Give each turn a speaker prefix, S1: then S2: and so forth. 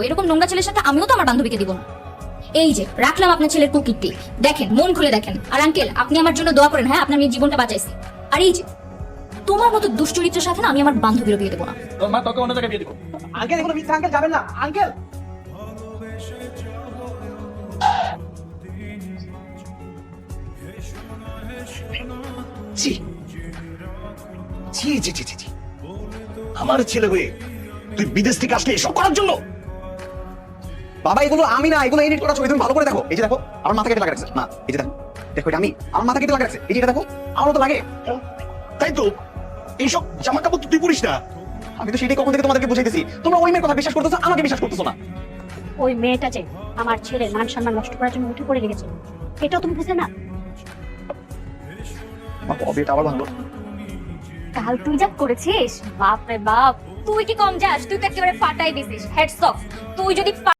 S1: এরকম নোংরা ছেলের সাথে আমিও তো আমার বান্ধবীকে দিব না। এই যে রাখলাম আপনার ছেলের কুকিরটি, দেখেন মন খুলে দেখেন। আর আঙ্কেল আপনি আমার জন্য দোয়া করেন, হ্যাঁ আপনার মেয়ের জীবনটা বাঁচাইছে। আর এই যে তোমার মতো দুশ্চরিত্রের সাথে না আমি আমার বান্ধবীরও বিয়ে দেবো না।
S2: তোর মা তোকে অন্য জায়গায় বিয়ে দিব।
S3: আঙ্কেল এগুলো মিথ্যা, আঙ্কেল যাবেন না আঙ্কেল।
S2: ছি ছি ছি ছি ছি ছি। আমার ছেলে হয়ে তুই বিদেশ থেকে আসলে এসব করার জন্য?
S3: বাবা এগুলো আমি না, এগুলো এডিট করা ছবি, তুমি ভালো করে দেখো। এই যে দেখো আমার মাথা কেটে লাগা রাখছে, মা এই যে দেখো, দেখো এটা আমি, আমার মাথা কেটে লাগা রাখছে। এই যে এটা দেখো, আমারও তো লাগে।
S2: তাই তো, এইসব জামা কাপড় তুই পরিস না।
S3: আমি তো সেটাই কখন থেকে তোমাদেরকে বুঝাইতেছি, তোমরা ওই মেয়ের কথা বিশ্বাস করতেছো, আমাকে বিশ্বাস করতেছো না।
S4: ওই মেয়েটা যে আমার ছেলের মান সম্মান নষ্ট করার জন্য উঠে পড়ে লেগেছে, এটাও তুমি বুঝলে না?
S3: মা কবে এটা আবার ভাঙলো?
S4: কাল তুই যা করেছিস, বাপ রে বাপ।
S1: তুই কি কম যাস? তুই তো একেবারে ফাটাই দিছিস। Hats off. তুই যদি